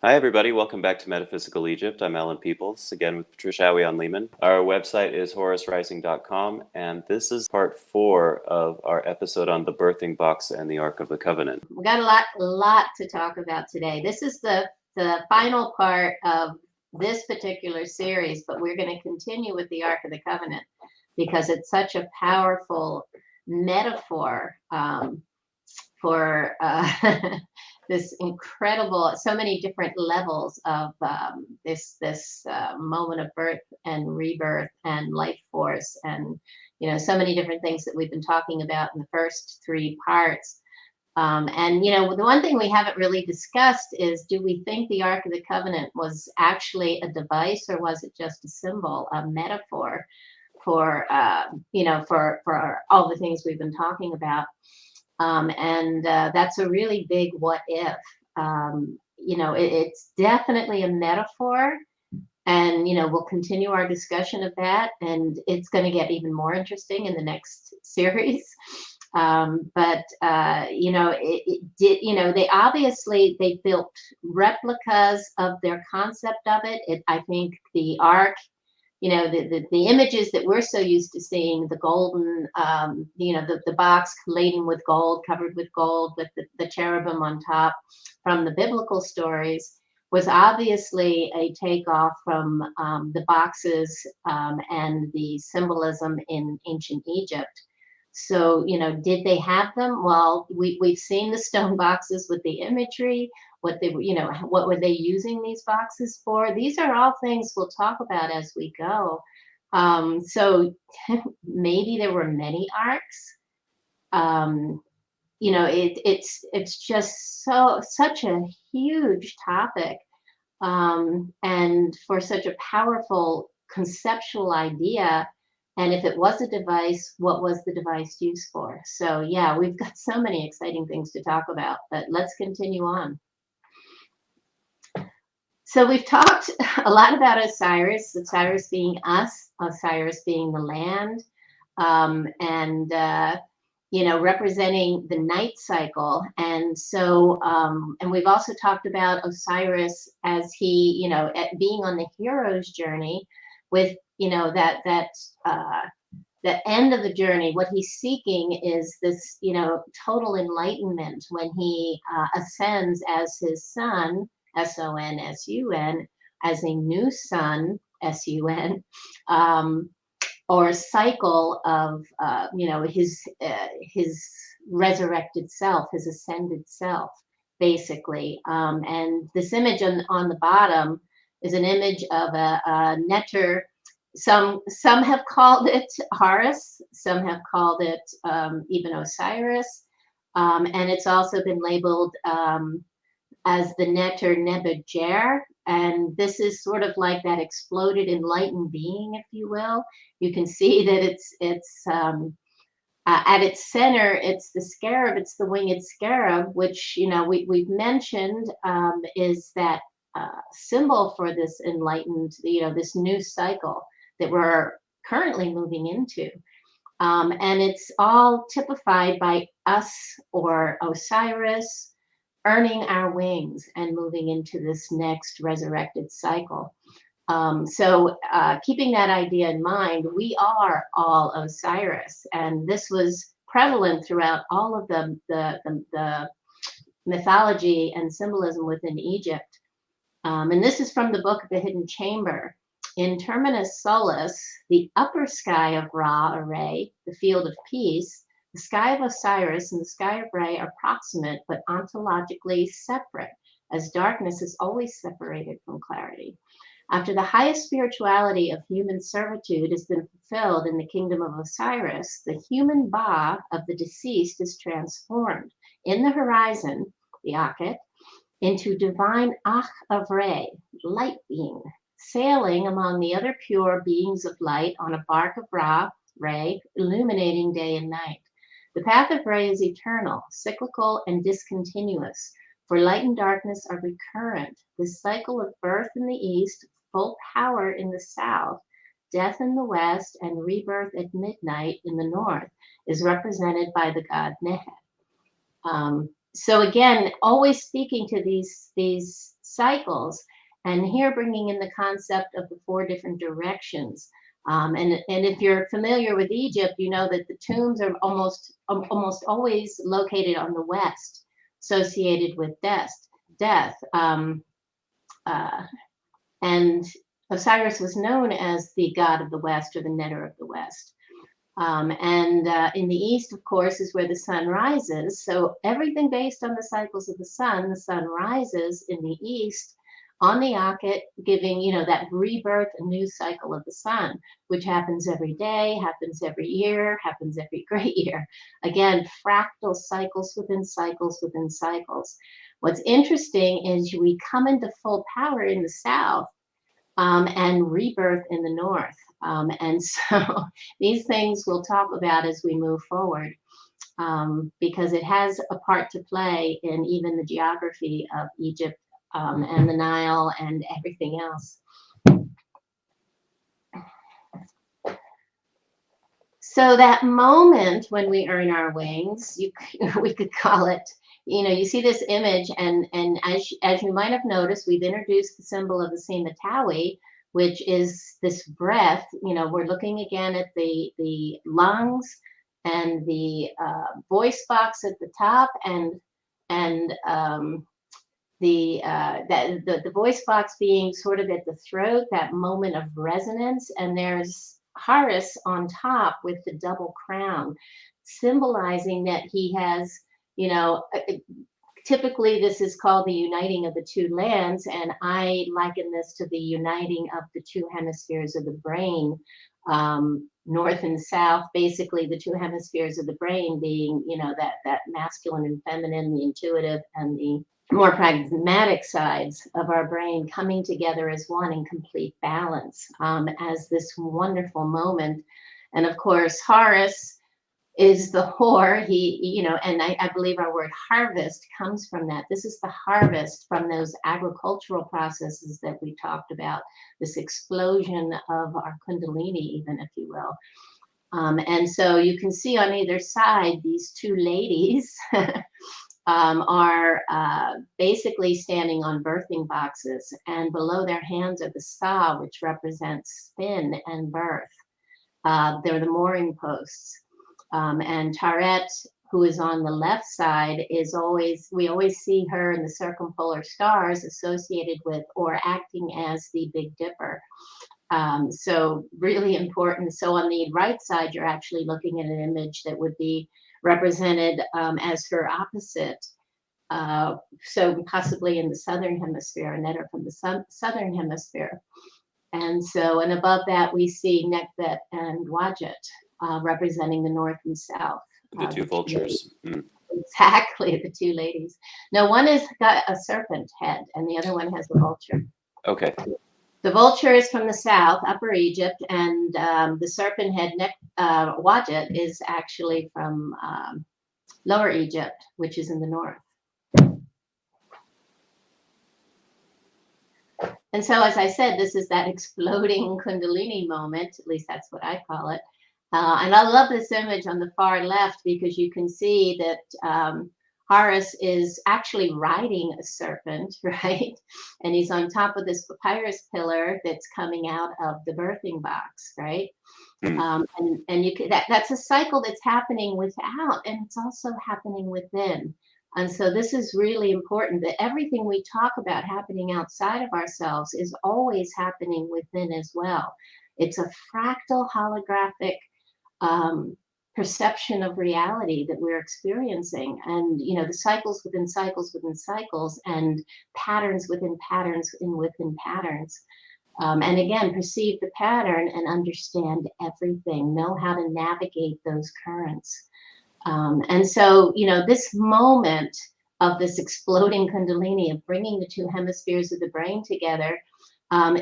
Hi, everybody. Welcome back to Metaphysical Egypt. I'm Allan Peoples, again with Patricia Awion-Lehman. Our website is horusrising.com, and this is part 4 of our episode on the birthing box and the Ark of the Covenant. We got a lot to talk about today. This is the final part of this particular series, but we're going to continue with the Ark of the Covenant because it's such a powerful metaphor for this incredible, so many different levels of this moment of birth and rebirth and life force, and so many different things that we've been talking about in the first 3 parts. And the one thing we haven't really discussed is, do we think the Ark of the Covenant was actually a device, or was it just a symbol, a metaphor for for all the things we've been talking about? And that's a really big what if. It's definitely a metaphor, and we'll continue our discussion of that, and it's going to get even more interesting in the next series. They obviously built replicas of their concept of it. I think the Ark, the images that we're so used to seeing, the golden, the box laden with gold, covered with gold, with the cherubim on top from the biblical stories, was obviously a takeoff from the boxes and the symbolism in ancient Egypt. So, did they have them? Well, we've seen the stone boxes with the imagery, what were they using these boxes for? These are all things we'll talk about as we go. So maybe there were many arcs. It's just such a huge topic, and for such a powerful conceptual idea. And if it was a device, what was the device used for? So yeah, we've got so many exciting things to talk about, but let's continue on. So we've talked a lot about Osiris being us, Osiris being the land, and representing the night cycle. And so, and we've also talked about Osiris as he, being on the hero's journey with, the end of the journey. What he's seeking is this, total enlightenment when he ascends as his son, S-O-N-S-U-N, as a new sun, S-U-N, or cycle of, his resurrected self, his ascended self, basically. And this image on the bottom is an image of a netter. Some have called it Horus, some have called it even Osiris, and it's also been labeled as the netter Nebujer. And this is sort of like that exploded enlightened being, if you will. You can see that it's at its center, it's the scarab, it's the winged scarab, which we've mentioned is that symbol for this enlightened, this new cycle that we're currently moving into. And it's all typified by us, or Osiris, earning our wings and moving into this next resurrected cycle. So keeping that idea in mind, we are all Osiris, and this was prevalent throughout all of the mythology and symbolism within Egypt. And this is from the book of the Hidden Chamber. In Terminus Solis, the upper sky of Ra, or Re, the field of peace, the sky of Osiris and the sky of Re are proximate but ontologically separate, as darkness is always separated from clarity. After the highest spirituality of human servitude has been fulfilled in the kingdom of Osiris, the human Ba of the deceased is transformed in the horizon, the Akhet, into divine Ach of Re, light being, sailing among the other pure beings of light on a bark of Ra, Re, illuminating day and night. The path of Re is eternal, cyclical, and discontinuous, for light and darkness are recurrent. The cycle of birth in the east, full power in the south, death in the west, and rebirth at midnight in the north is represented by the god Nehet. So again, always speaking to these cycles. And here bringing in the concept of the 4 different directions. And if you're familiar with Egypt, you know that the tombs are almost always located on the west, associated with death. And Osiris was known as the god of the west, or the netter of the west. And in the east, of course, is where the sun rises. So everything based on the cycles of the sun rises in the east on the Akhet, giving, you know, that rebirth, a new cycle of the sun, which happens every day, happens every year, happens every great year. Again, fractal cycles within cycles within cycles. What's interesting is we come into full power in the south, and rebirth in the north. And so these things we'll talk about as we move forward, because it has a part to play in even the geography of Egypt, and the Nile and everything else. So that moment when we earn our wings, we could call it, you know, you see this image, and as you might have noticed, we've introduced the symbol of the Simatawi, which is this breath. You know, we're looking again at the lungs and the voice box at the top, and the voice box being sort of at the throat, that moment of resonance, and there's Horus on top with the double crown, symbolizing that he has, you know, typically this is called the uniting of the 2 lands, and I liken this to the uniting of the 2 hemispheres of the brain, north and south, basically the 2 hemispheres of the brain being, you know, that masculine and feminine, the intuitive and the more pragmatic sides of our brain coming together as one in complete balance, as this wonderful moment. And of course, Horus is the whore. He, you know, and I believe our word harvest comes from that. This is the harvest from those agricultural processes that we talked about, this explosion of our Kundalini, even, if you will. And so you can see on either side, these 2 ladies are basically standing on birthing boxes, and below their hands are the Sa, which represents spin and birth. They're the mooring posts. And Taret, who is on the left side, we always see her in the circumpolar stars associated with or acting as the Big Dipper. So really important. So on the right side, you're actually looking at an image that would be represented as her opposite. So possibly in the southern hemisphere, a netter from the southern hemisphere. And so, and above that, we see Nekbet and Wadjet, representing the north and south. The 2 vultures. Exactly, the 2 ladies. No, one has got a serpent head, and the other one has a vulture. Okay. The vulture is from the south, Upper Egypt, and the serpent head Wadjet is actually from Lower Egypt, which is in the north. And so, as I said, this is that exploding Kundalini moment, at least that's what I call it. And I love this image on the far left, because you can see that Horus is actually riding a serpent, right? And he's on top of this papyrus pillar that's coming out of the birthing box, right? And you can, that's a cycle that's happening without, and it's also happening within. And so this is really important, that everything we talk about happening outside of ourselves is always happening within as well. It's a fractal holographic perception of reality that we're experiencing, and you know, the cycles within cycles within cycles, and patterns within patterns within patterns. And again, perceive the pattern and understand everything, know how to navigate those currents. And so, you know, this moment of this exploding Kundalini, of bringing the 2 hemispheres of the brain together,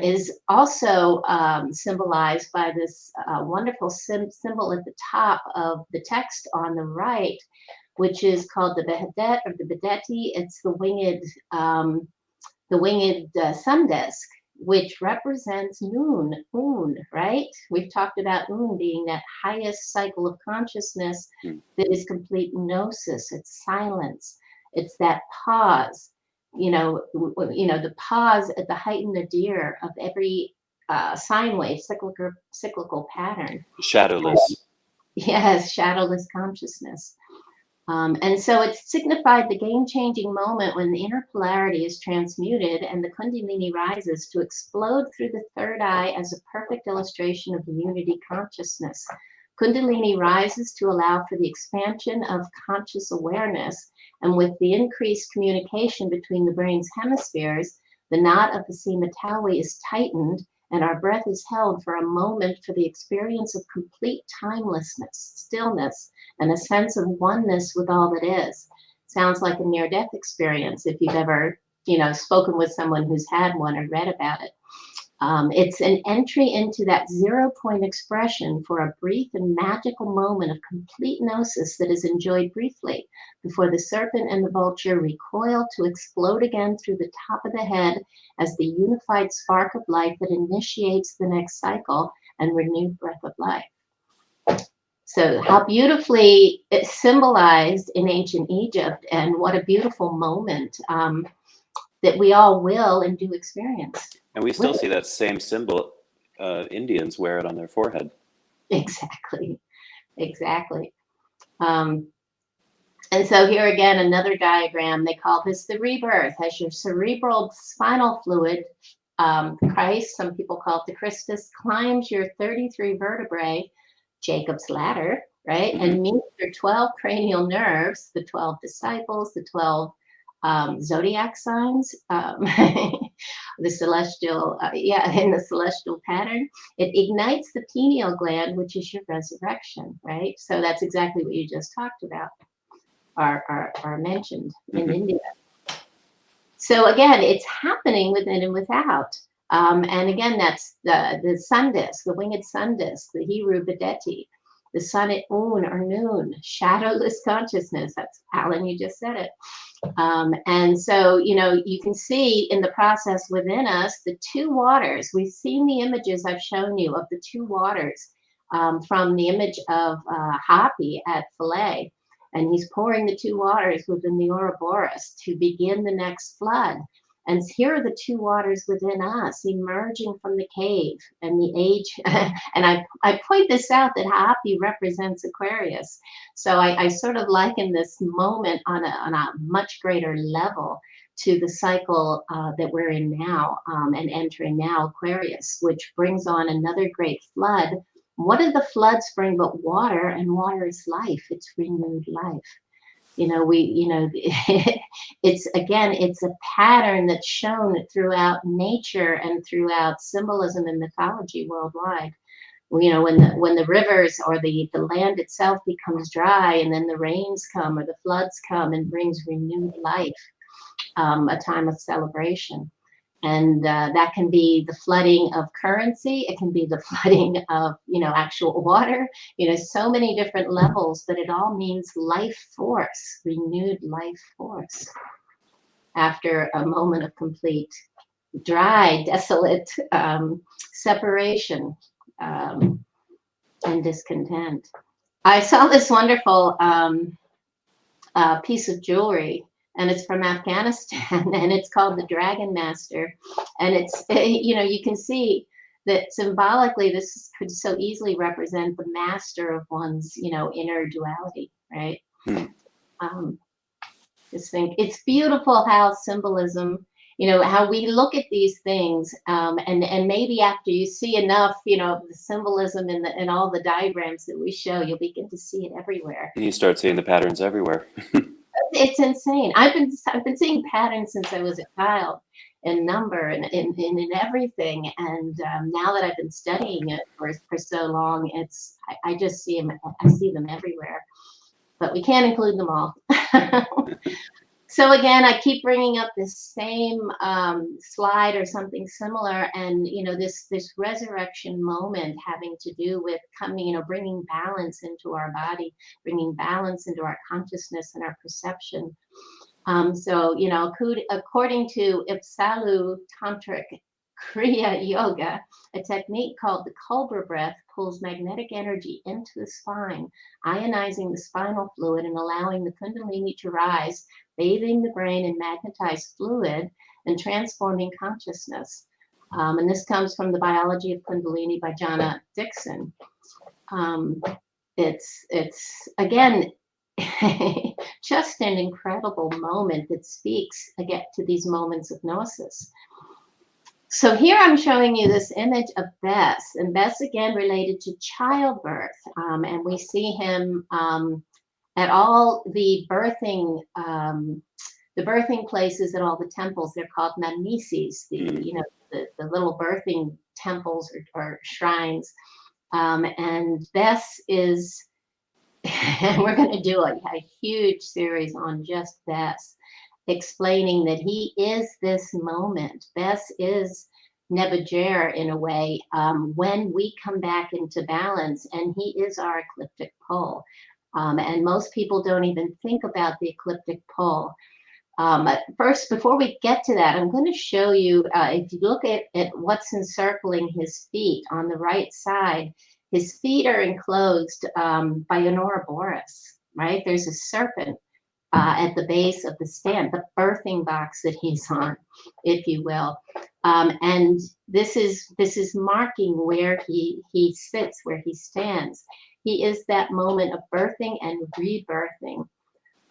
is also symbolized by this wonderful symbol at the top of the text on the right, which is called the Behedet, or the Bedeti. It's the winged sun disk, which represents Un, right? We've talked about Un being that highest cycle of consciousness that is complete gnosis. It's silence. It's that pause. the pause at the heightened nadir of every sine wave, cyclical pattern. Shadowless. Yes, shadowless consciousness. And so it signified the game-changing moment when the inner polarity is transmuted and the Kundalini rises to explode through the third eye as a perfect illustration of the unity consciousness. Kundalini rises to allow for the expansion of conscious awareness, and with the increased communication between the brain's hemispheres, the knot of the Simatawi is tightened, and our breath is held for a moment for the experience of complete timelessness, stillness, and a sense of oneness with all that is. Sounds like a near-death experience if you've ever, spoken with someone who's had one or read about it. It's an entry into that zero-point expression for a brief and magical moment of complete gnosis that is enjoyed briefly before the serpent and the vulture recoil to explode again through the top of the head as the unified spark of life that initiates the next cycle and renewed breath of life. So how beautifully it symbolized in ancient Egypt, and what a beautiful moment that we all will and do experience. And we still see that same symbol. Indians wear it on their forehead. Exactly. And so here again, another diagram. They call this the rebirth. As your cerebral spinal fluid, Christ, some people call it the Christus, climbs your 33 vertebrae, Jacob's ladder, right? Mm-hmm. And meets your 12 cranial nerves, the 12 disciples, the 12 zodiac signs, the celestial, in the celestial pattern. It ignites the pineal gland, which is your resurrection, right? So that's exactly what you just talked about, are mentioned in India. So again, it's happening within and without. And again, that's the sun disk, the winged sun disk, the Hiru Badeti, the sun at Un or noon, shadowless consciousness. That's Allan, you just said it. And so, you can see in the process within us, the two waters. We've seen the images I've shown you of the two waters from the image of Hapi at Philae. And he's pouring the two waters within the Ouroboros to begin the next flood. And here are the two waters within us emerging from the cave and the age. And I point this out that Hapi represents Aquarius. So I sort of liken this moment on a much greater level to the cycle that we're in now and entering now, Aquarius, which brings on another great flood. What do the floods bring but water? And water is life. It's renewed life. It's a pattern that's shown throughout nature and throughout symbolism and mythology worldwide. When the rivers or the land itself becomes dry, and then the rains come or the floods come and brings renewed life, a time of celebration. And that can be the flooding of currency. It can be the flooding of, actual water, so many different levels, but it all means life force, renewed life force after a moment of complete, dry, desolate separation and discontent. I saw this wonderful piece of jewelry, and it's from Afghanistan, and it's called the Dragon Master. And it's, you can see that symbolically this could so easily represent the master of one's, inner duality, right? Just think, it's beautiful how symbolism, how we look at these things, and maybe after you see enough, the symbolism in all the diagrams that we show, you'll begin to see it everywhere. And you start seeing the patterns everywhere. It's insane. I've been seeing patterns since I was a child, in number and in everything. And now that I've been studying it for so long, I just see them. I see them everywhere, but we can't include them all. So again, I keep bringing up this same slide or something similar, and this resurrection moment having to do with coming, bringing balance into our body, bringing balance into our consciousness and our perception. So according to Ipsalu Tantric Kriya Yoga, a technique called the Cobra breath pulls magnetic energy into the spine, ionizing the spinal fluid and allowing the Kundalini to rise, bathing the brain in magnetized fluid and transforming consciousness. And this comes from The Biology of Kundalini by Jonna Dixon. It's again, just an incredible moment that speaks again to these moments of gnosis. So here I'm showing you this image of Bes, and Bes again related to childbirth, and we see him at all the birthing places at all the temples. They're called manises, the little birthing temples or shrines, and Bes is. And we're going to do a huge series on just Bes, explaining that he is this moment. Bes is Nebuchadnezzar in a way, when we come back into balance, and he is our ecliptic pole. And most people don't even think about the ecliptic pole. First, before we get to that, I'm going to show you, if you look at what's encircling his feet on the right side, his feet are enclosed by an Ouroboros, right? There's a serpent at the base of the stand, the birthing box that he's on, if you will. And this is marking where he sits, where he stands. He is that moment of birthing and rebirthing.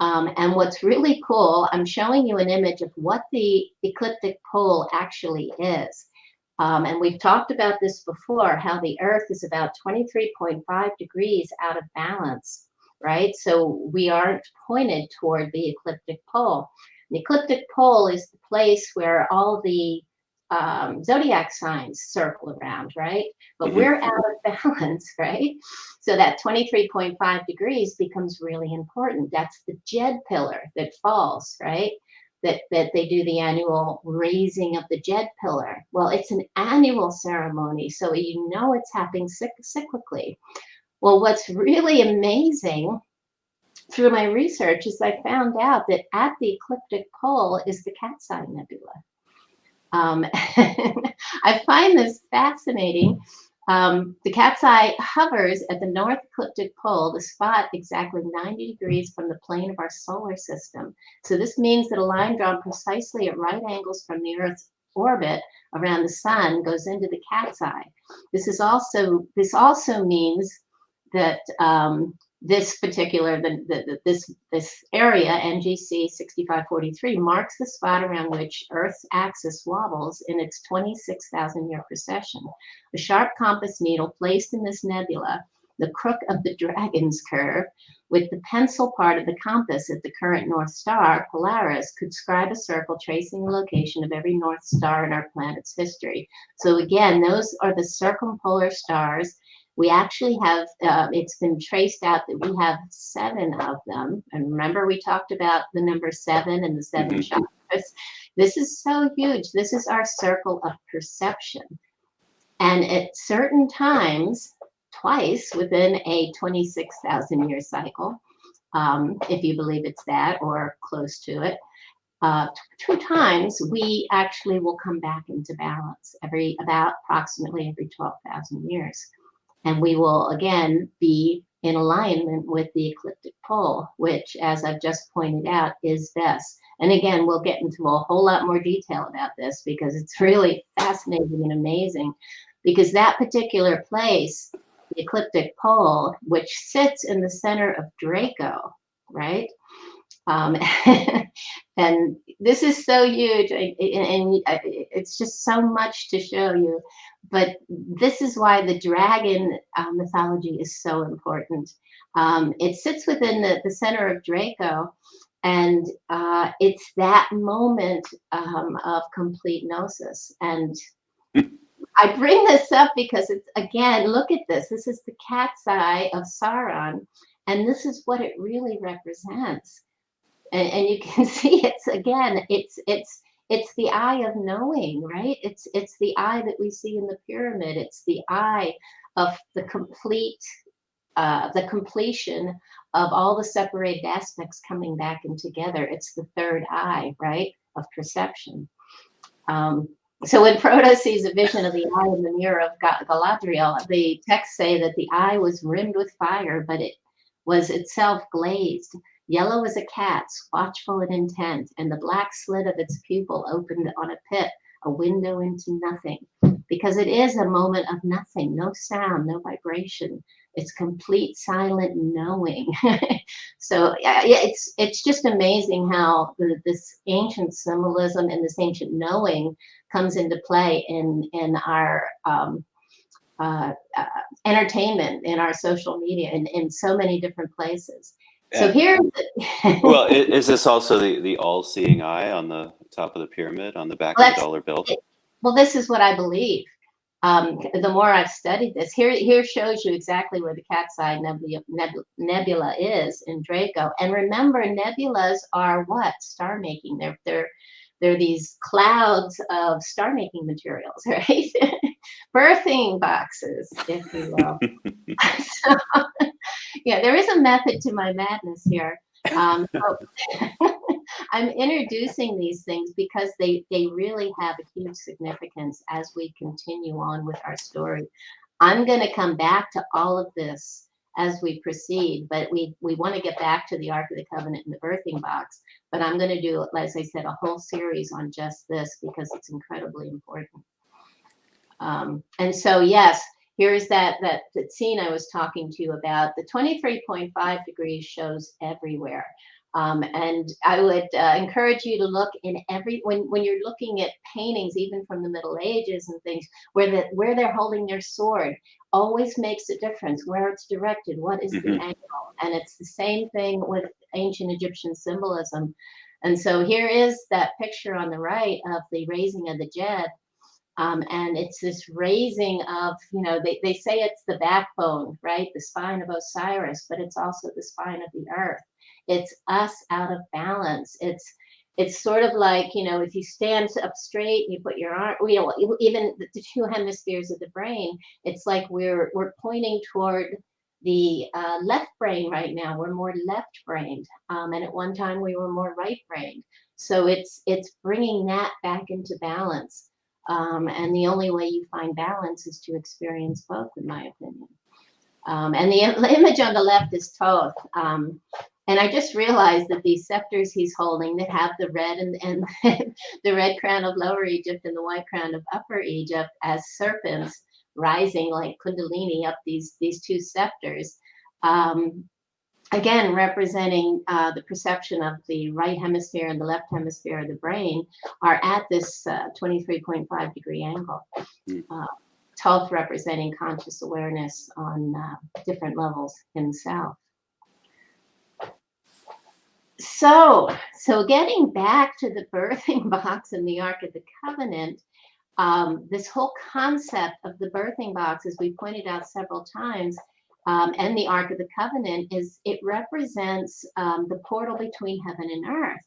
And what's really cool, I'm showing you an image of what the ecliptic pole actually is. And we've talked about this before, how the Earth is about 23.5 degrees out of balance, right? So we aren't pointed toward the ecliptic pole. The ecliptic pole is the place where all the zodiac signs circle around, right? But we're out of balance, right? So that 23.5 degrees becomes really important. That's the Jed pillar that falls, right? That they do the annual raising of the Jed pillar. Well, it's an annual ceremony, so you know it's happening cyclically. Well, what's really amazing through my research is I found out that at the ecliptic pole is the Cat's Eye Nebula. I find this fascinating. The Cat's Eye hovers at the north ecliptic pole, the spot exactly 90 degrees from the plane of our solar system. So this means that a line drawn precisely at right angles from the Earth's orbit around the sun goes into the Cat's Eye. This also means that this particular this area, NGC 6543, marks the spot around which Earth's axis wobbles in its 26,000-year precession. A sharp compass needle placed in this nebula, the crook of the dragon's curve, with the pencil part of the compass at the current North Star, Polaris, could scribe a circle tracing the location of every North Star in our planet's history. So again, those are the circumpolar stars. We actually have, it's been traced out that we have 7 of them. And remember, we talked about the number 7 and the 7 chakras. This is so huge. This is our circle of perception. And at certain times, twice within a 26,000-year cycle, if you believe it's that or close to it, 2 times we actually will come back into balance approximately every 12,000 years. And we will again be in alignment with the ecliptic pole, which, as I've just pointed out, is Bes. And again, we'll get into a whole lot more detail about this because it's really fascinating and amazing. Because that particular place, the ecliptic pole, which sits in the center of Draco, right? And this is so huge, and it's just so much to show you. But this is why the dragon mythology is so important. It sits within the center of Draco, and it's that moment of complete gnosis. And I bring this up because it's, again, look at this. This is the cat's eye of Sauron, and this is what it really represents. And you can see it's the eye of knowing, right? It's the eye that we see in the pyramid. It's the eye of the completion of all the separated aspects coming back and together. It's the third eye, right, of perception. So when Proto sees a vision of the eye in the mirror of Galadriel, the texts say that the eye was rimmed with fire, but it was itself glazed. Yellow as a cat's, watchful and intent, and the black slit of its pupil opened on a pit, a window into nothing. Because it is a moment of nothing, no sound, no vibration. It's complete silent knowing. So yeah, it's just amazing how this ancient symbolism and this ancient knowing comes into play in our entertainment, in our social media, in so many different places. So here, well, is this also the all-seeing eye on the top of the pyramid on the back of the dollar bill? Well, this is what I believe. The more I've studied this, here shows you exactly where the cat's eye nebula is in Draco. And remember, nebulas are what? Star making. They're these clouds of star making materials, right? Birthing boxes, if you will. So, yeah, there is a method to my madness here. So I'm introducing these things because they really have a huge significance as we continue on with our story. I'm going to come back to all of this as we proceed, but we want to get back to the Ark of the Covenant and the birthing box. But I'm going to do, as I said, a whole series on just this because it's incredibly important. And so, yes, here's that scene I was talking to you about. The 23.5 degrees shows everywhere. And I would encourage you to look in when you're looking at paintings, even from the Middle Ages and things, where they're holding their sword always makes a difference, where it's directed, what is the angle. And it's the same thing with ancient Egyptian symbolism. And so here is that picture on the right of the raising of the Jed. And it's this raising of, they say it's the backbone, right? The spine of Osiris, but it's also the spine of the earth. It's us out of balance. It's sort of like, if you stand up straight and you put your arm, even the two hemispheres of the brain, it's like we're pointing toward the left brain right now. We're more left-brained. And at one time we were more right-brained. So it's bringing that back into balance. And the only way you find balance is to experience both, in my opinion. And the image on the left is Thoth. And I just realized that these scepters he's holding that have the red and the red crown of Lower Egypt and the white crown of Upper Egypt as serpents rising like Kundalini up these two scepters. Again, representing the perception of the right hemisphere and the left hemisphere of the brain are at this 23.5 degree angle. Thoth representing conscious awareness on different levels himself. So getting back to the birthing box and the Ark of the Covenant, this whole concept of the birthing box, as we pointed out several times, and the Ark of the Covenant it represents the portal between heaven and earth.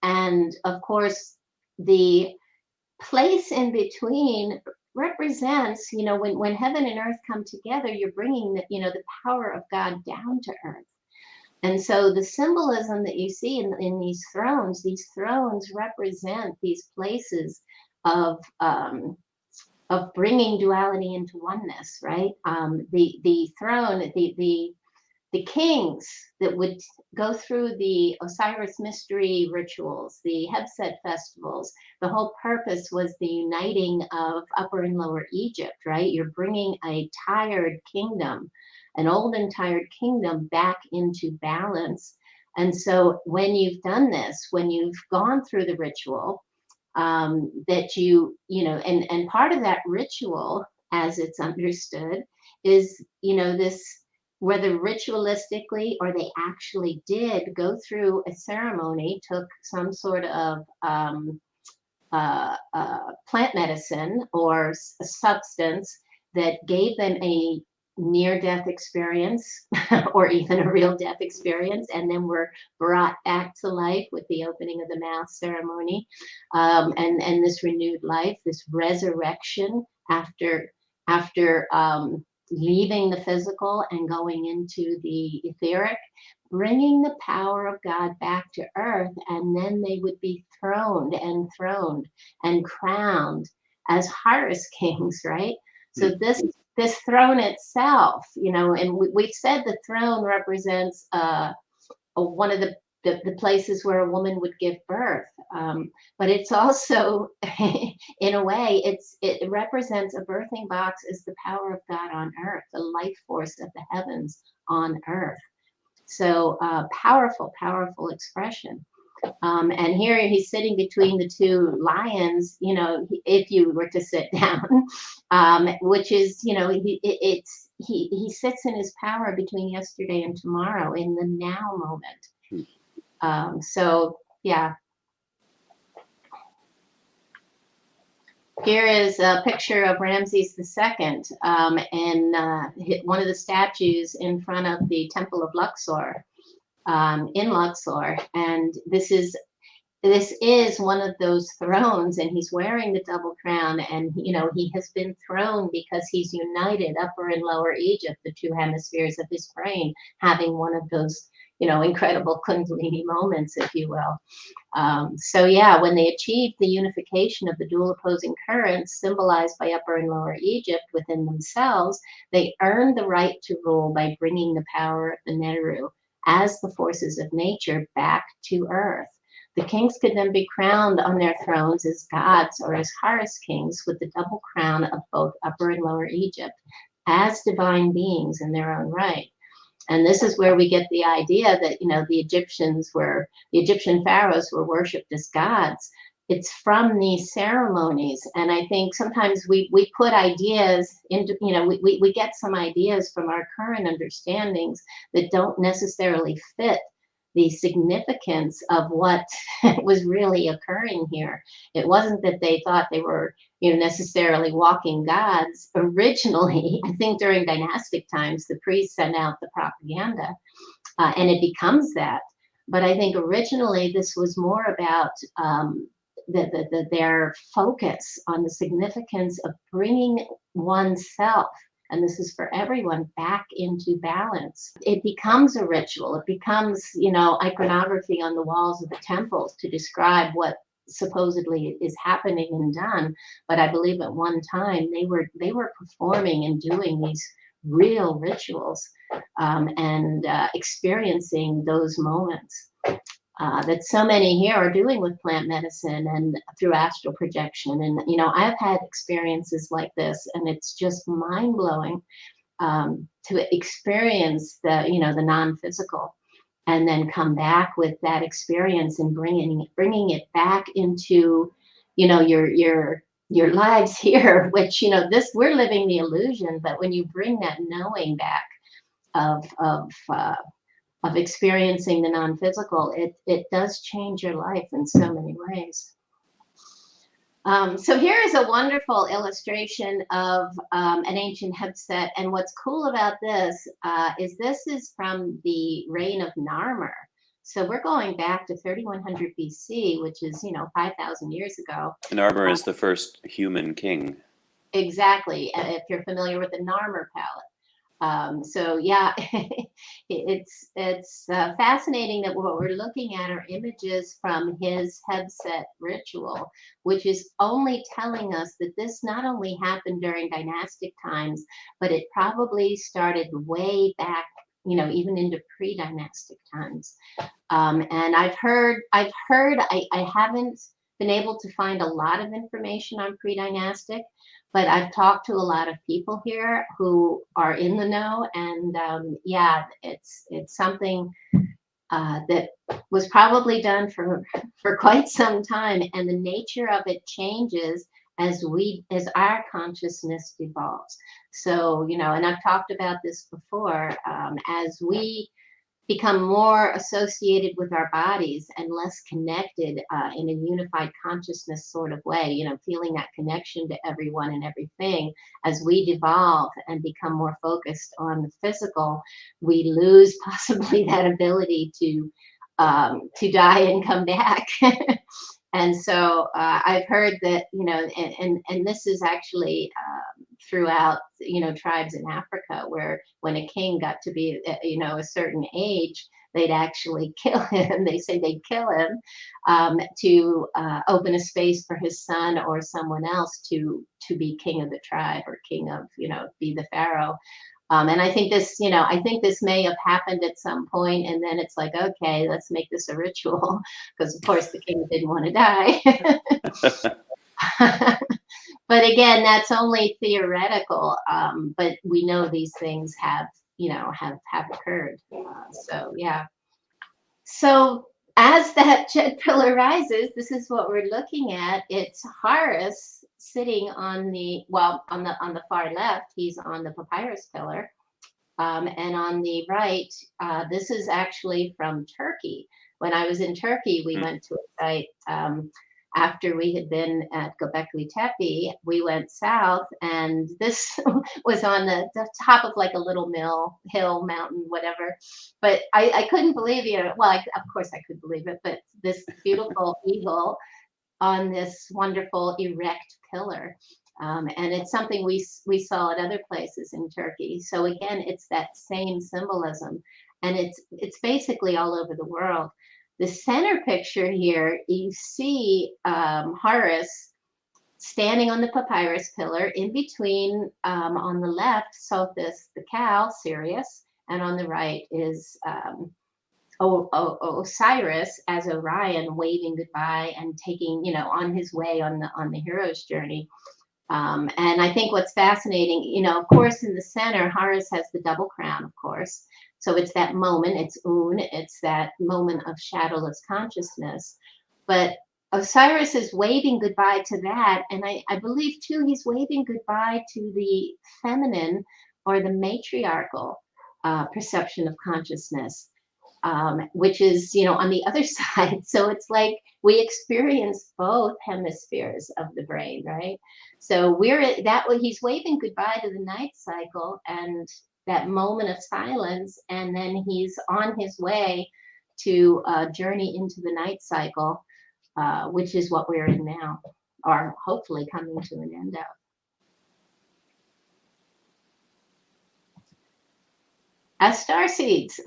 And of course, the place in between represents, when heaven and earth come together, you're bringing the power of God down to earth. And so the symbolism that you see in these thrones represent these places of bringing duality into oneness, right? The throne, the kings that would go through the Osiris mystery rituals, the Heb Sed festivals, the whole purpose was the uniting of Upper and Lower Egypt, right? You're bringing a tired kingdom, an old and tired kingdom back into balance. And so when you've done this, when you've gone through the ritual, that and part of that ritual, as it's understood, is, this, whether ritualistically or they actually did go through a ceremony, took some sort of plant medicine or a substance that gave them a near-death experience or even a real death experience, and then were brought back to life with the opening of the mouth ceremony, and this renewed life, this resurrection after leaving the physical and going into the etheric, bringing the power of God back to earth, and then they would be throned and crowned as Horus Kings, right? So this throne itself, and we've said the throne represents one of the places where a woman would give birth. But it's also, in a way, it represents a birthing box as the power of God on earth, the life force of the heavens on earth. So powerful, powerful expression. And here he's sitting between the two lions, if you were to sit down, which is, he sits in his power between yesterday and tomorrow in the now moment. So, yeah. Here is a picture of Ramses II and one of the statues in front of the Temple of Luxor. In Luxor, and this is one of those thrones, and he's wearing the double crown, and he has been throned because he's united Upper and Lower Egypt, the two hemispheres of his brain, having one of those incredible Kundalini moments, if you will. So yeah, when they achieved the unification of the dual opposing currents symbolized by Upper and Lower Egypt within themselves, they earned the right to rule by bringing the power of the Neru as the forces of nature back to earth. The kings could then be crowned on their thrones as gods or as Horus Kings with the double crown of both Upper and Lower Egypt as divine beings in their own right. And this is where we get the idea that, the Egyptian pharaohs were worshipped as gods. It's from these ceremonies. And I think sometimes we put ideas into, we get some ideas from our current understandings that don't necessarily fit the significance of what was really occurring here. It wasn't that they thought they were, necessarily walking gods. Originally, I think during dynastic times, the priests sent out the propaganda, and it becomes that. But I think originally this was more about their focus on the significance of bringing oneself, and this is for everyone, back into balance. It becomes a ritual. It becomes, iconography on the walls of the temples to describe what supposedly is happening and done. But I believe at one time they were performing and doing these real rituals and experiencing those moments that so many here are doing with plant medicine and through astral projection. And, I've had experiences like this, and it's just mind-blowing to experience the, the non-physical, and then come back with that experience and bringing it back into, your lives here, which, we're living the illusion, but when you bring that knowing back of experiencing the non-physical, it does change your life in so many ways. So here is a wonderful illustration of an ancient Heb Sed. And what's cool about this is from the reign of Narmer. So we're going back to 3100 BC, which is, 5,000 years ago. Narmer is the first human king. Exactly, if you're familiar with the Narmer palette. So yeah, it's fascinating that what we're looking at are images from his Heb Sed ritual, which is only telling us that this not only happened during dynastic times, but it probably started way back, even into pre-dynastic times. And I haven't been able to find a lot of information on pre-dynastic, but I've talked to a lot of people here who are in the know, and yeah, it's something that was probably done for quite some time, and the nature of it changes as our consciousness evolves. So, and I've talked about this before, as we become more associated with our bodies and less connected in a unified consciousness sort of way, feeling that connection to everyone and everything. As we devolve and become more focused on the physical, we lose possibly that ability to die and come back. And so I've heard that, and this is actually throughout, tribes in Africa, where when a king got to be, a certain age, they'd actually kill him. They say they'd kill him to open a space for his son or someone else to be king of the tribe or king of, be the pharaoh. And I think this may have happened at some point, and then it's like, okay, let's make this a ritual, because of course the king didn't want to die. But again, that's only theoretical. But we know these things have occurred. So yeah. So as the Heb Sed pillar rises, this is what we're looking at. It's Horus sitting on the far left. He's on the papyrus pillar, and on the right, this is actually from Turkey. When I was in Turkey, we went to a site. After we had been at Göbekli Tepe, we went south, and this was on the top of like a little hill, mountain, whatever. But I couldn't believe it. Well, of course I could believe it, but this beautiful eagle on this wonderful erect pillar. And it's something we saw at other places in Turkey. So again, it's that same symbolism, and it's basically all over the world. The center picture here, you see Horus standing on the papyrus pillar. In between, on the left, Sothis, the cow, Sirius, and on the right is Osiris as Orion, waving goodbye and taking, on his way on the hero's journey. And I think what's fascinating, of course, in the center, Horus has the double crown, of course. So it's that moment, it's it's that moment of shadowless consciousness. But Osiris is waving goodbye to that. And I believe, too, he's waving goodbye to the feminine or the matriarchal perception of consciousness, which is, on the other side. So it's like we experience both hemispheres of the brain, right? So he's waving goodbye to the night cycle and that moment of silence, and then he's on his way to journey into the night cycle, which is what we're in now, or hopefully coming to an end of. As star seeds.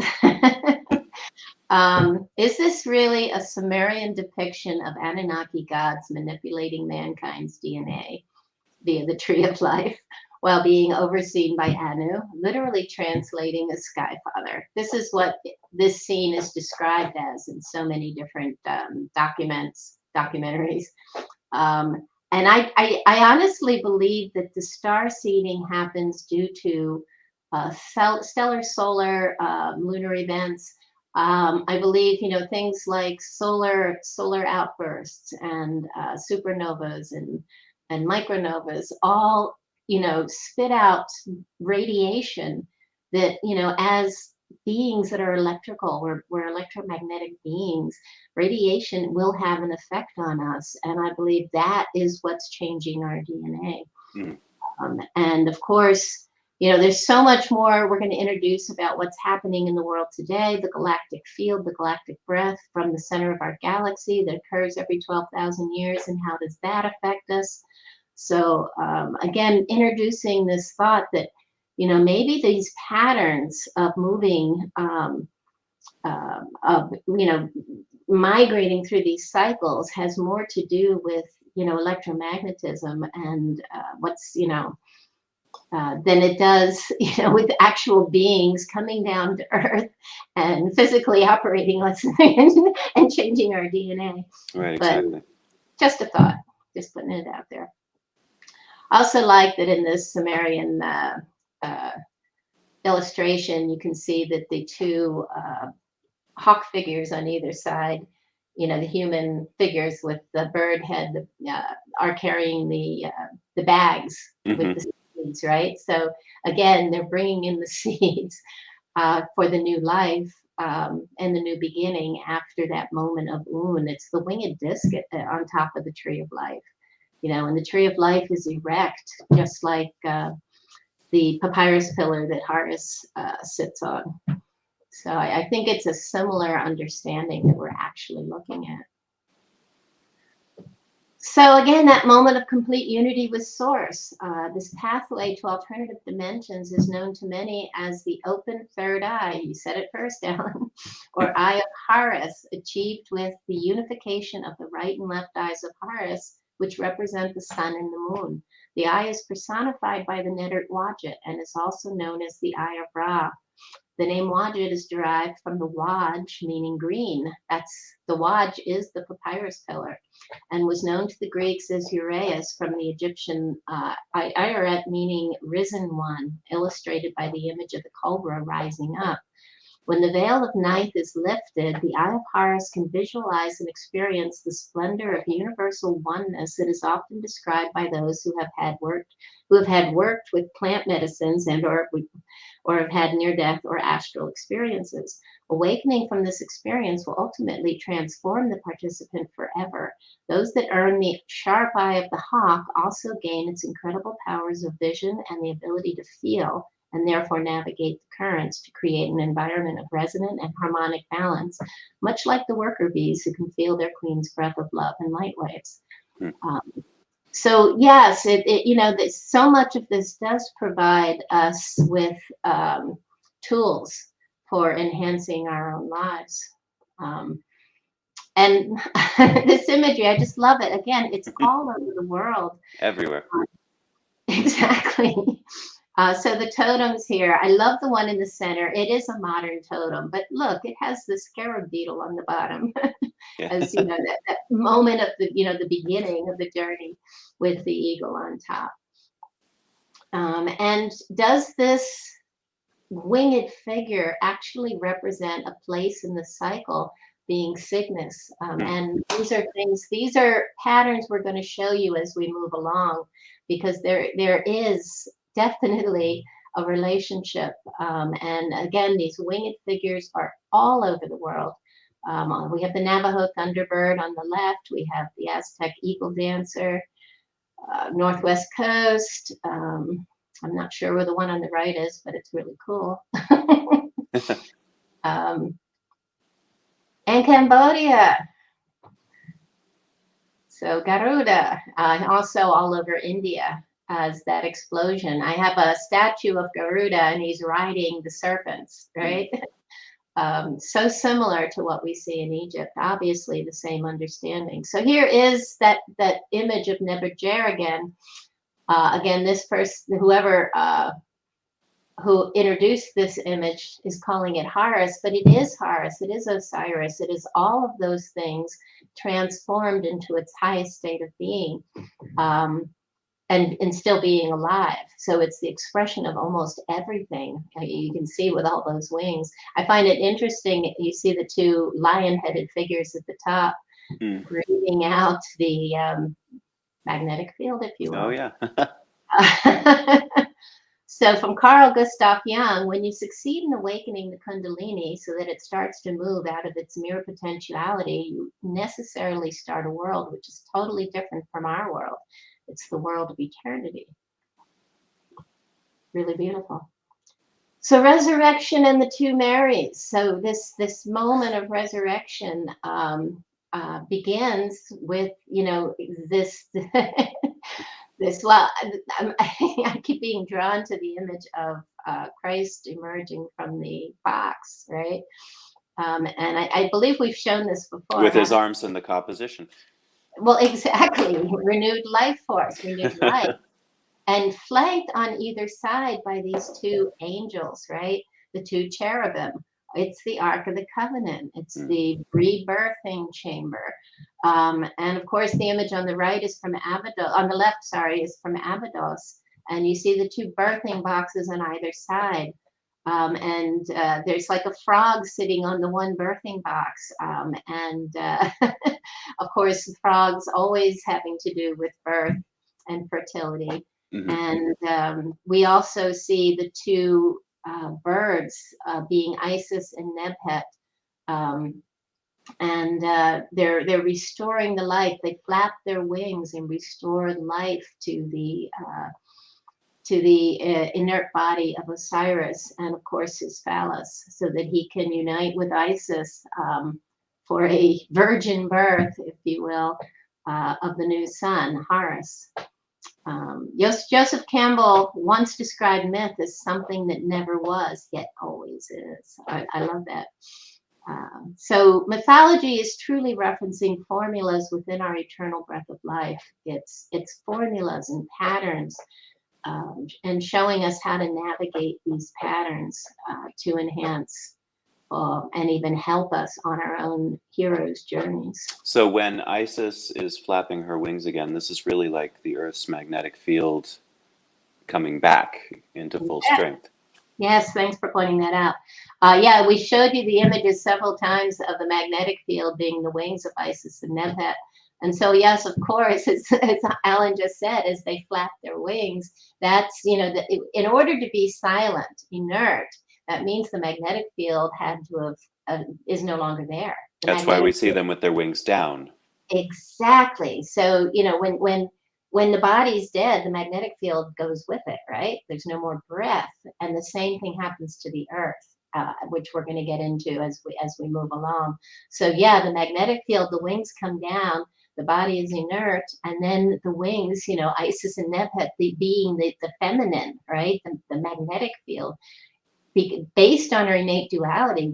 Is this really a Sumerian depiction of Anunnaki gods manipulating mankind's DNA via the tree of life while being overseen by Anu, literally translating a sky father? This is what this scene is described as in so many different documentaries. And I honestly believe that the star seeding happens due to stellar solar lunar events. I believe, things like solar outbursts and supernovas and micronovas all, spit out radiation that, as beings that are electrical, we're electromagnetic beings, radiation will have an effect on us. And I believe that is what's changing our DNA. And of course, there's so much more we're going to introduce about what's happening in the world today, the galactic field, the galactic breath from the center of our galaxy that occurs every 12,000 years, and how does that affect us? So again, introducing this thought that, maybe these patterns of moving, migrating through these cycles has more to do with, electromagnetism and what's, than it does, with actual beings coming down to Earth and physically operating us and changing our DNA. Right, exactly. But just a thought, just putting it out there. I also like that in this Sumerian illustration, you can see that the two hawk figures on either side, the human figures with the bird head are carrying the bags with the seeds, right? So again, they're bringing in the seeds for the new life and the new beginning after that moment of Un. It's the winged disc on top of the tree of life, and the tree of life is erect, just like the papyrus pillar that Horus sits on. So I think it's a similar understanding that we're actually looking at. So again, that moment of complete unity with Source, this pathway to alternative dimensions is known to many as the open third eye. You said it first, Alan, or eye of Horus, achieved with the unification of the right and left eyes of Horus, which represent the sun and the moon. The eye is personified by the Nedert Wadjet and is also known as the eye of Ra. The name Wadjet is derived from the Waj, meaning green. The Waj is the papyrus pillar, and was known to the Greeks as Uraeus, from the Egyptian Ieret, meaning risen one, illustrated by the image of the cobra rising up. When the veil of night is lifted, the eye of Horus can visualize and experience the splendor of universal oneness that is often described by those who have had worked with plant medicines and or have had near-death or astral experiences. Awakening from this experience will ultimately transform the participant forever. Those that earn the sharp eye of the hawk also gain its incredible powers of vision and the ability to feel, and therefore navigate the currents to create an environment of resonant and harmonic balance, much like the worker bees who can feel their queen's breath of love and light waves. So yes, so much of this does provide us with tools for enhancing our own lives. And this imagery, I just love it. Again, it's all over the world. Everywhere. Exactly. So the totems here, I love the one in the center. It is a modern totem, but look, it has the scarab beetle on the bottom. Yeah. As you know, that moment of the beginning of the journey with the eagle on top. And does this winged figure actually represent a place in the cycle, being Cygnus? And these are patterns we're going to show you as we move along, because there is definitely a relationship. And again, these winged figures are all over the world. We have the Navajo Thunderbird on the left. We have the Aztec Eagle Dancer, Northwest Coast. I'm not sure where the one on the right is, but it's really cool. And Cambodia. So Garuda, also all over India, as that explosion. I have a statue of Garuda, and he's riding the serpents, right? So similar to what we see in Egypt, obviously the same understanding. So here is that image of Nebuchadnezzar again. Again, this person, whoever who introduced this image, is calling it Horus, but it is Horus, it is Osiris, it is all of those things transformed into its highest state of being. And still being alive. So it's the expression of almost everything. You can see with all those wings. I find it interesting, you see the two lion-headed figures at the top, breathing out the magnetic field, if you will. Oh, yeah. So from Carl Gustav Jung, when you succeed in awakening the Kundalini so that it starts to move out of its mere potentiality, you necessarily start a world which is totally different from our world. It's the world of eternity. Really beautiful. So resurrection and the two Marys. So this moment of resurrection begins with, this well, I keep being drawn to the image of Christ emerging from the box, right? And I believe we've shown this before. With his arms in the composition. Well, exactly. Renewed life force, renewed life. And flanked on either side by these two angels, right? The two cherubim. It's the Ark of the Covenant. It's the rebirthing chamber. And of course, the image on the right is from Abydos. On the left, sorry, is from Abydos. And you see the two birthing boxes on either side. And there's like a frog sitting on the one birthing box. And of course, frogs always having to do with birth and fertility. And we also see the two birds being Isis and Nebhet. And they're restoring the life. They flap their wings and restore life to the inert body of Osiris, and of course his phallus, so that he can unite with Isis for a virgin birth, if you will, of the new sun, Horus. Joseph Campbell once described myth as something that never was, yet always is. I love that. So mythology is truly referencing formulas within our eternal breath of life. It's formulas and patterns, and showing us how to navigate these patterns to enhance and even help us on our own hero's journeys. So when Isis is flapping her wings again, this is really like the Earth's magnetic field coming back into full strength. Yes, thanks for pointing that out. Yeah, we showed you the images several times of the magnetic field being the wings of Isis and Nebhet. And so, yes, of course, as Allan just said, as they flap their wings, that's, in order to be silent, inert, that means the magnetic field had to have, is no longer there. That's why we see them with their wings down. Exactly. So, when the body's dead, the magnetic field goes with it, right? There's no more breath. And the same thing happens to the earth, which we're going to get into as we move along. So yeah, the magnetic field, the wings come down, the body is inert, and then the wings, Isis and Nebhet being the feminine, right? The magnetic field. Based on our innate duality,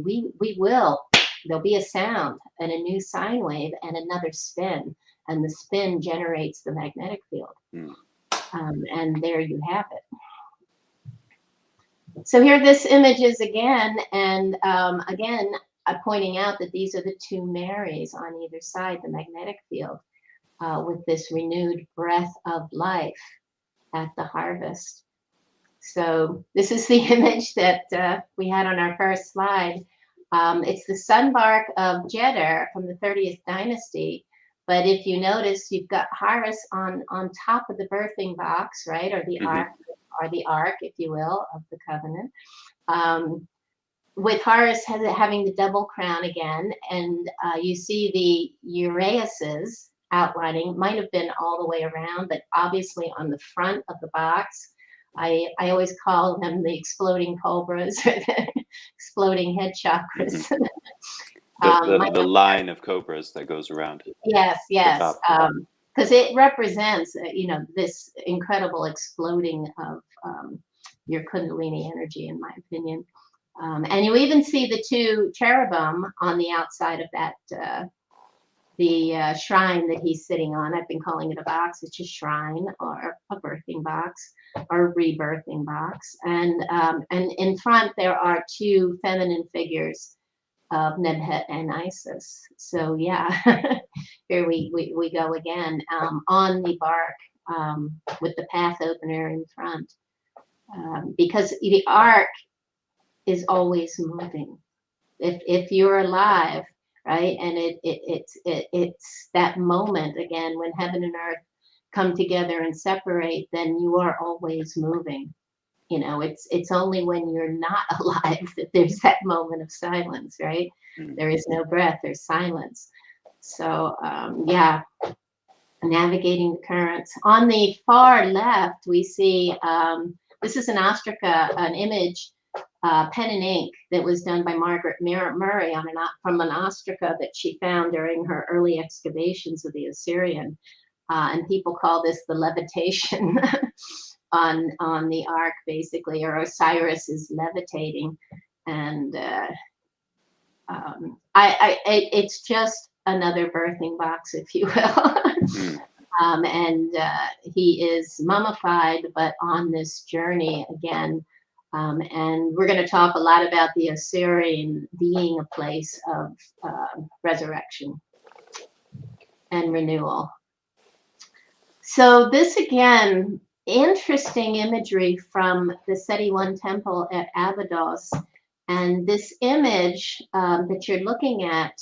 there'll be a sound and a new sine wave and another spin. And the spin generates the magnetic field. And there you have it. So here this image is again, and again, I'm pointing out that these are the two Marys on either side, the magnetic field, with this renewed breath of life at the harvest. So this is the image that we had on our first slide. It's the sunbark of Jeddah from the 30th dynasty. But if you notice, you've got Horus on top of the birthing box, right, or the ark, if you will, of the covenant. With Horus having the double crown again, and you see the Uraeuses outlining, might have been all the way around, but obviously on the front of the box. I always call them the exploding cobras, or the exploding head chakras. The line of cobras that goes around. Yes, because it represents, this incredible exploding of your Kundalini energy, in my opinion. And you even see the two cherubim on the outside of that, the shrine that he's sitting on. I've been calling it a box. It's a shrine or a birthing box or a rebirthing box. And in front there are two feminine figures of Nebhet and Isis. So yeah, here we go again, on the bark, with the path opener in front, because the ark is always moving. If you're alive, right, and it's that moment again when heaven and earth come together and separate, then you are always moving. It's only when you're not alive that there's that moment of silence, right? There is no breath, there's silence. So yeah, navigating the currents. On the far left, we see, this is an ostraca, an image, pen and ink, that was done by Margaret Murray from an ostraca that she found during her early excavations of the Assyrian. And people call this the levitation on the ark, basically, or Osiris is levitating. And it's just another birthing box, if you will. And he is mummified, but on this journey again. And we're going to talk a lot about the Assyrian being a place of resurrection and renewal. So this again, interesting imagery from the Seti I temple at Abydos. And this image that you're looking at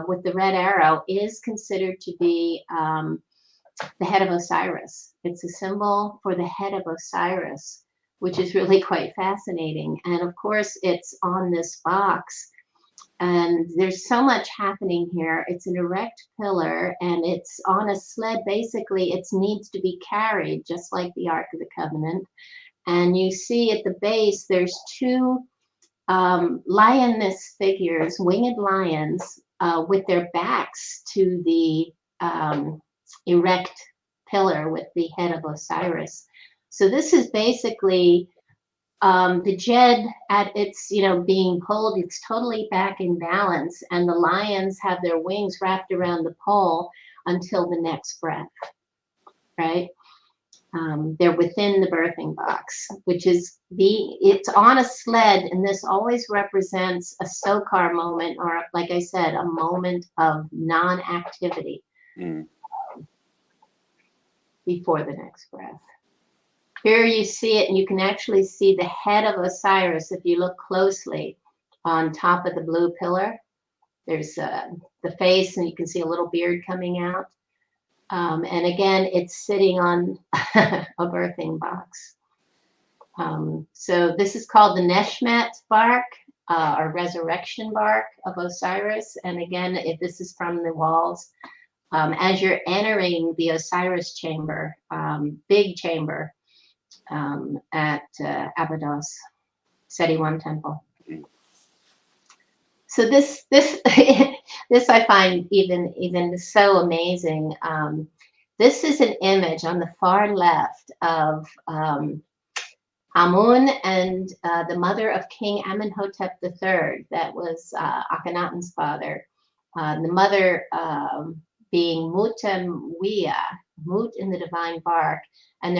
with the red arrow is considered to be the head of Osiris. It's a symbol for the head of Osiris, which is really quite fascinating. And of course, it's on this box. And there's so much happening here. It's an erect pillar, and it's on a sled. Basically, it needs to be carried, just like the Ark of the Covenant. And you see at the base, there's two lioness figures, winged lions, with their backs to the erect pillar with the head of Osiris. So this is basically the Jed at its, being pulled, it's totally back in balance, and the lions have their wings wrapped around the pole until the next breath, right? They're within the birthing box, which is it's on a sled, and this always represents a Sokar moment, or like I said, a moment of non-activity before the next breath. Here you see it, and you can actually see the head of Osiris if you look closely on top of the blue pillar. There's the face, and you can see a little beard coming out. And again, it's sitting on a birthing box. So this is called the Neshmet bark, or resurrection bark of Osiris. And again, if this is from the walls, as you're entering the Osiris chamber, big chamber, at Abydos, Seti I temple. So this this I find even so amazing. This is an image on the far left of Amun and the mother of King Amenhotep III. That was Akhenaten's father. The mother being Mutemwiya, Mut in the divine bark, and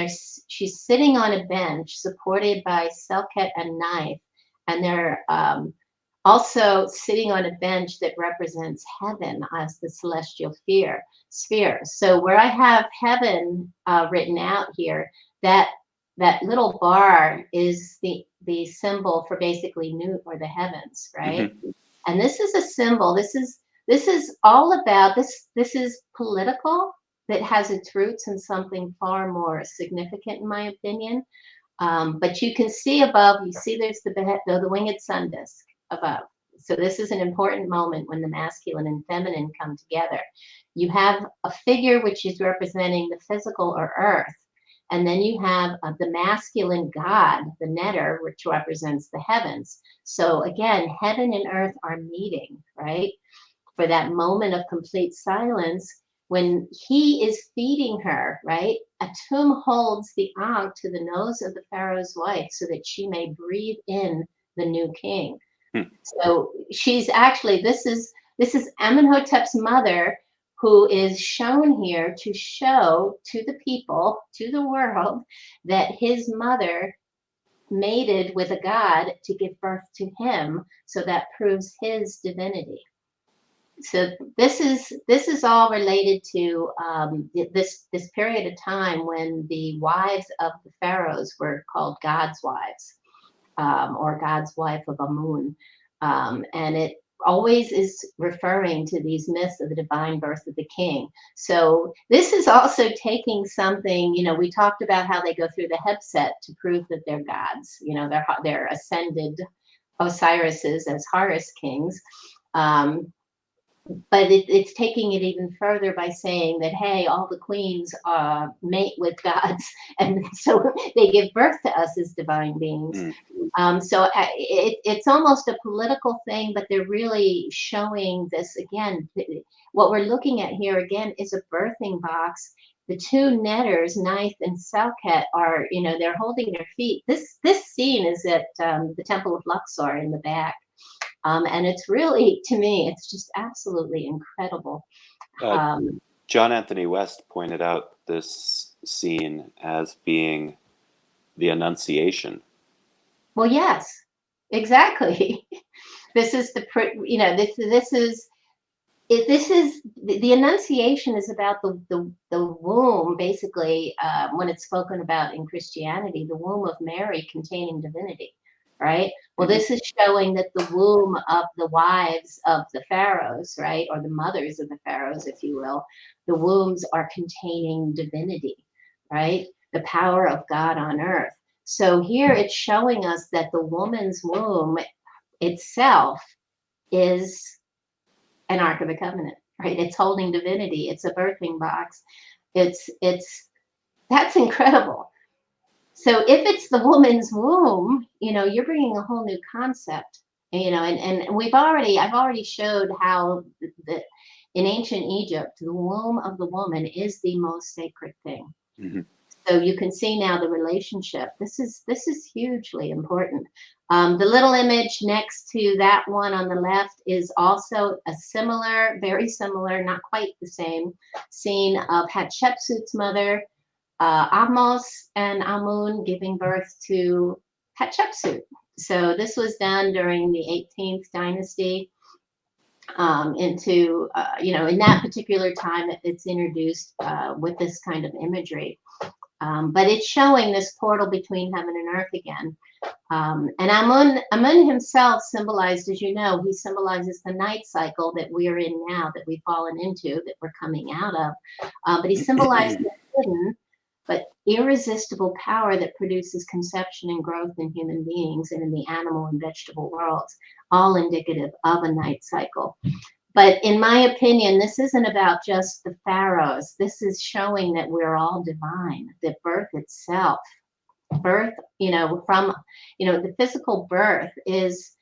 she's sitting on a bench supported by Selket and knife, and they're also sitting on a bench that represents heaven as the celestial sphere. So where I have heaven written out here, that little bar is the symbol for basically Nut, or the heavens, right? Mm-hmm. And this is a symbol. This is all about this. This is political, that has its roots in something far more significant, in my opinion. But you can see above. You see, there's the winged sun disk above. So this is an important moment when the masculine and feminine come together. You have a figure which is representing the physical, or earth, and then you have the masculine god, the netter, which represents the heavens. So again, heaven and earth are meeting, right? For that moment of complete silence, when he is feeding her, right? Atum holds the ankh to the nose of the pharaoh's wife so that she may breathe in the new king. So she's actually, this is Amenhotep's mother, who is shown here to show to the people, to the world, that his mother mated with a god to give birth to him. So that proves his divinity. So this is all related to this period of time when the wives of the pharaohs were called God's wives, or God's wife of Amun, and it always is referring to these myths of the divine birth of the king. So this is also taking something, we talked about how they go through the Heb Sed to prove that they're gods, they're ascended Osirises as Horus kings. But it's taking it even further by saying that, hey, all the queens mate with gods, and so they give birth to us as divine beings. So it's almost a political thing, but they're really showing this again. What we're looking at here again is a birthing box. The two netters, Knife and Selket, are, they're holding their feet. This scene is at the Temple of Luxor in the back. And it's really, to me, it's just absolutely incredible. John Anthony West pointed out this scene as being the Annunciation. Well, yes, exactly. This is the Annunciation is about the womb, basically, when it's spoken about in Christianity, the womb of Mary containing divinity. Right. Well, this is showing that the womb of the wives of the pharaohs, right, or the mothers of the pharaohs, if you will, the wombs are containing divinity, right, the power of God on earth. So here it's showing us that the woman's womb itself is an Ark of the Covenant, right? It's holding divinity. It's a birthing box. That's incredible. So if it's the woman's womb, you're bringing a whole new concept you know, and I've already showed how in ancient Egypt, the womb of the woman is the most sacred thing. Mm-hmm. So you can see now the relationship. This is hugely important. The little image next to that one on the left is also a similar, very similar, not quite the same, scene of Hatshepsut's mother, Ahmos and Amun giving birth to Hatshepsut. So this was done during the 18th dynasty. You know, in that particular time, it's introduced with this kind of imagery. But it's showing this portal between heaven and earth again. And Amun himself symbolized, as you know, he symbolizes the night cycle that we're in now, that we've fallen into, that we're coming out of. But he symbolized the hidden but irresistible power that produces conception and growth in human beings and in the animal and vegetable worlds, all indicative of a night cycle. But in my opinion, this isn't about just the pharaohs. This is showing that we're all divine, that birth itself, birth, you know, from, you know, the physical birth is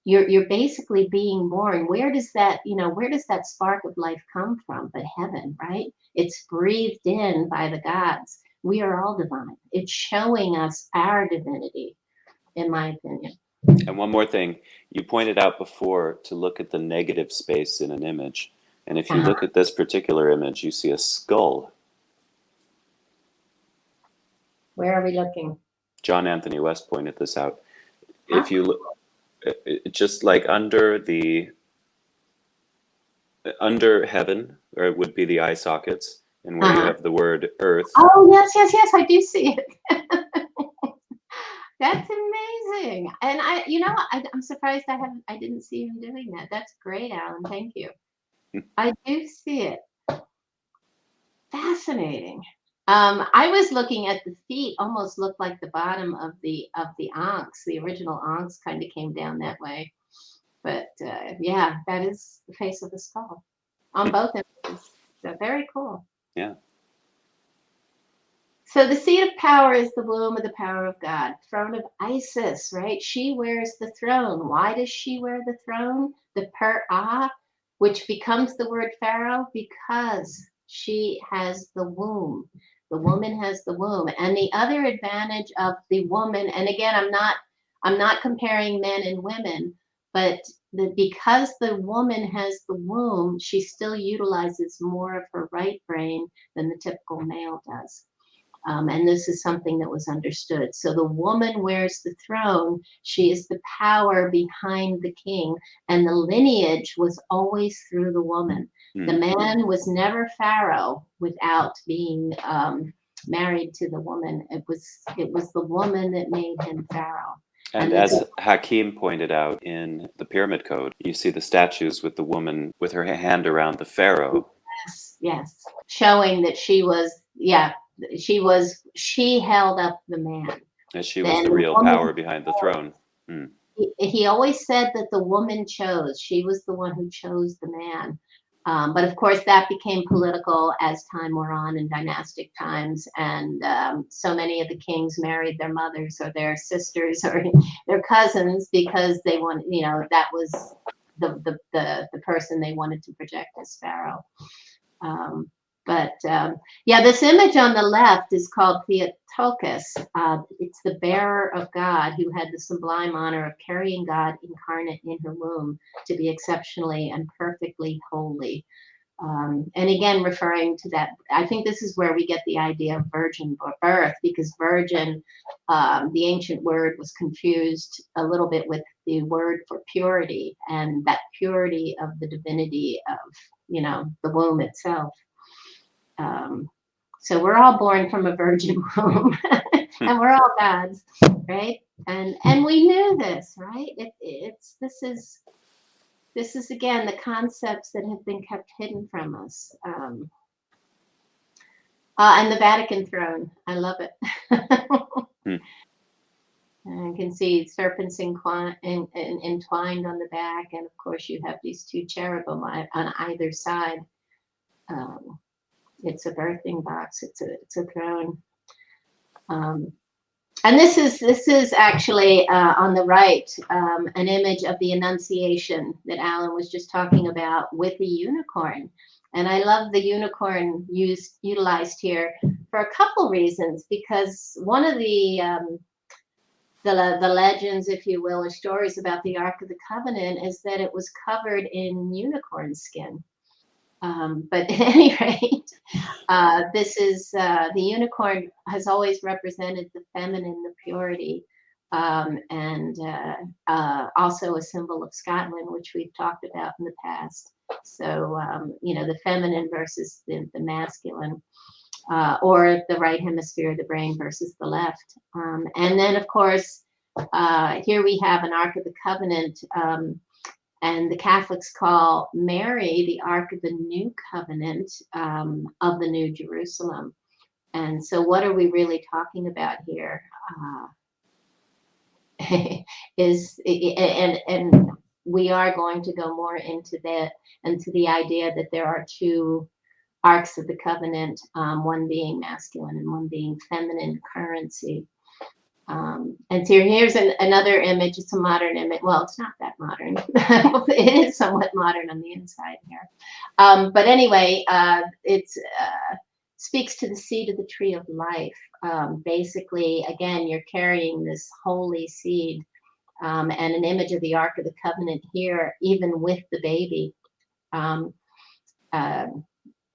you're basically being born. Where does that, you know, where does that spark of life come from but heaven, right? It's breathed in by the gods. We are all divine. It's showing us our divinity, in my opinion. And one more thing, you pointed out before to look at the negative space in an image. And if you look at this particular image, you see a skull. Where are we looking? John Anthony West pointed this out. If you look, just like under heaven, or it would be the eye sockets, and where you have the word earth. Oh, yes, I do see it. That's amazing. And I'm surprised I didn't see him doing that. That's great, Alan. Thank you. I do see it. Fascinating. I was looking at the feet, almost looked like the bottom of the ankhs. The original ankhs kind of came down that way. But yeah, that is the face of the skull on both images. So very cool. Yeah. So the seat of power is the womb of the power of God, throne of Isis, right? She wears the throne. Why does she wear the throne? The per-ah, which becomes the word pharaoh, because she has the womb. The woman has the womb. And the other advantage of the woman, and again, I'm not comparing men and women, but because the woman has the womb, she still utilizes more of her right brain than the typical male does. And this is something that was understood. So the woman wears the throne. She is the power behind the king. And the lineage was always through the woman. The man was never pharaoh without being married to the woman. It was the woman that made him pharaoh. And as Hakim pointed out in the Pyramid Code, you see the statues with the woman with her hand around the pharaoh. Yes. Showing that she held up the man. And she was the real power behind the throne. He always said that the woman chose. She was the one who chose the man. But of course, that became political as time wore on in dynastic times. And so many of the kings married their mothers or their sisters or their cousins because they wanted, that was the person they wanted to project as pharaoh. This image on the left is called Theotokos. It's the bearer of God who had the sublime honor of carrying God incarnate in her womb to be exceptionally and perfectly holy. And again, referring to that, I think this is where we get the idea of virgin birth, because virgin, the ancient word, was confused a little bit with the word for purity, and that purity of the divinity of, the womb itself. So we're all born from a virgin womb and we're all gods, right? And we knew this, right? This is again the concepts that have been kept hidden from us. And the Vatican throne, I love it. And you can see serpents entwined on the back, and of course you have these two cherubim on either side. It's a birthing box. It's a throne. And this is actually on the right, an image of the Annunciation that Alan was just talking about with the unicorn. And I love the unicorn utilized here for a couple reasons, because one of the legends, if you will, or stories about the Ark of the Covenant is that it was covered in unicorn skin. But at any rate, this is the unicorn has always represented the feminine, the purity, and also a symbol of Scotland, which we've talked about in the past. So, you know, the feminine versus the masculine, or the right hemisphere, the brain versus the left. And then, of course, here we have an Ark of the Covenant. And the Catholics call Mary the Ark of the New Covenant, of the New Jerusalem. And so what are we really talking about here? And we are going to go more into that, into the idea that there are two arcs of the covenant, one being masculine and one being feminine currency. And so here's another image. It's a modern image. Well, it's not that modern. It is somewhat modern on the inside here. But anyway, it speaks to the seed of the tree of life. Basically, again, you're carrying this holy seed, and an image of the Ark of the Covenant here, even with the baby,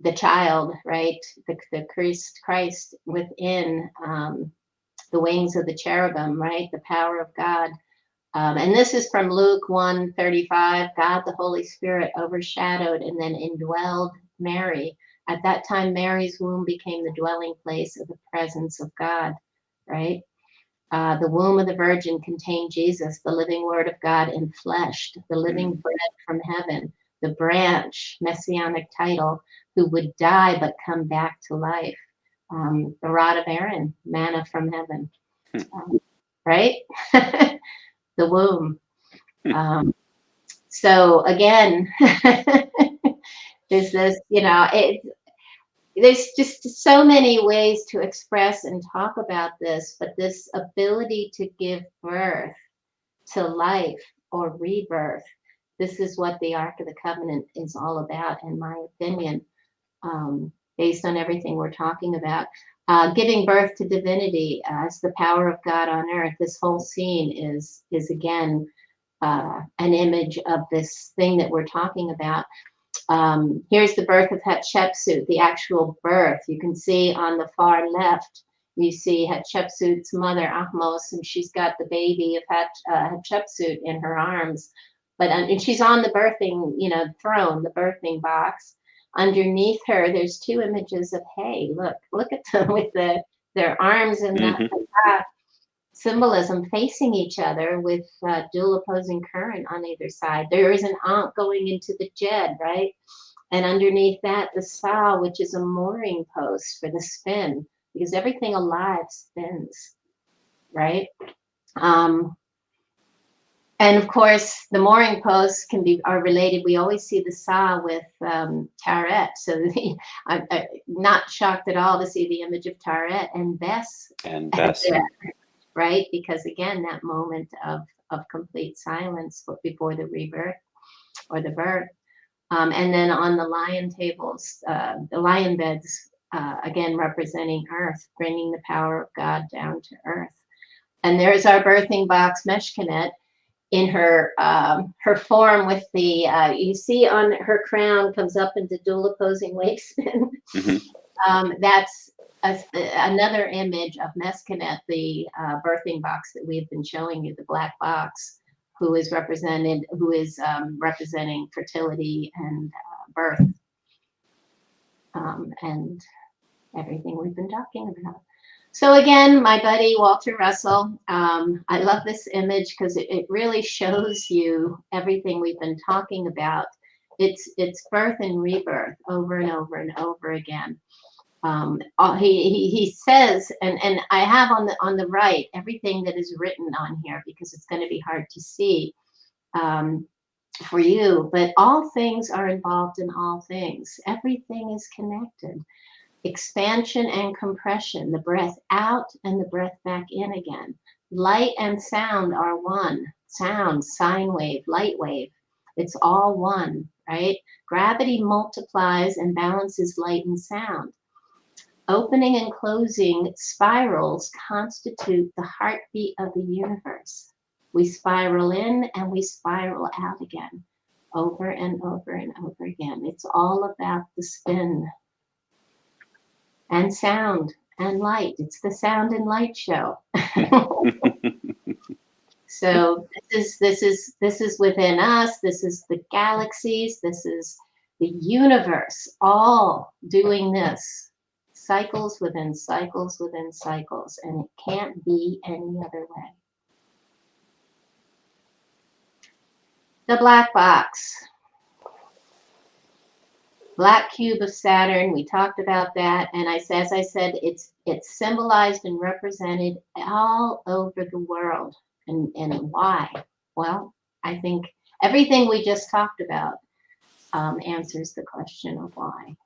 the child, right? The Christ within. The wings of the cherubim, right? The power of God. And this is from Luke 1:35. God, the Holy Spirit, overshadowed and then indwelled Mary. At that time, Mary's womb became the dwelling place of the presence of God, right? The womb of the Virgin contained Jesus, the living Word of God enfleshed, the living bread from heaven, the branch, messianic title, who would die but come back to life. The rod of Aaron, manna from heaven, right? The womb. So again, there's this, you know, there's just so many ways to express and talk about this, but this ability to give birth to life or rebirth, this is what the Ark of the Covenant is all about, in my opinion. Based on everything we're talking about, giving birth to divinity as the power of God on earth. This whole scene is again an image of this thing that we're talking about. Here's the birth of Hatshepsut, the actual birth. You can see on the far left, you see Hatshepsut's mother, Ahmos, and she's got the baby of Hatshepsut in her arms. But and she's on the birthing, you know, throne, the birthing box. Underneath her, there's two images of hay. Look at them with their arms in that symbolism facing each other with dual opposing current on either side. There is an Ankh going into the Jed, right? And underneath that, the Sa, which is a mooring post for the spin, because everything alive spins, right? And of course, the mooring posts are related. We always see the Sa with Taret. So I'm not shocked at all to see the image of Taret and Bess. Right? Because again, that moment of complete silence before the rebirth or the birth. And then on the lion tables, the lion beds, again, representing earth, bringing the power of God down to earth. And there's our birthing box, Meshkanet, in her form with the, you see on her crown comes up into dual opposing wave spin. That's another image of Mescanet, the birthing box that we've been showing you, the black box, who is representing fertility and birth, and everything we've been talking about. So again, my buddy Walter Russell, I love this image because it really shows you everything we've been talking about. It's birth and rebirth over and over and over again. He says, and I have on the right everything that is written on here because it's going to be hard to see for you, but all things are involved in all things. Everything is connected. expansion and compression, the breath out and the breath back in again. Light and sound are one. Sound, sine wave, light wave, it's all one, right? Gravity multiplies and balances light and sound. Opening and closing spirals constitute the heartbeat of the universe. We spiral in and we spiral out again, over and over and over again. It's all about the spin. And sound and light. It's the sound and light show. So this is within us. This is the galaxies. This is the universe, all doing this. Cycles within cycles within cycles, and it can't be any other way. The black box. Black cube of Saturn, we talked about that, and as I said, it's symbolized and represented all over the world. And why? Well, I think everything we just talked about answers the question of why.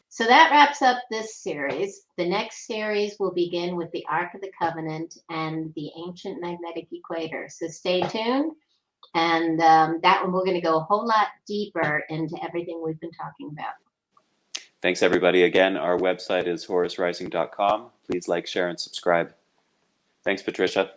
So that wraps up this series. The next series will begin with the Ark of the Covenant and the ancient magnetic equator. So stay tuned. And that one, we're going to go a whole lot deeper into everything we've been talking about. Thanks, everybody. Again, our website is horusrising.com. Please like, share, and subscribe. Thanks, Patricia.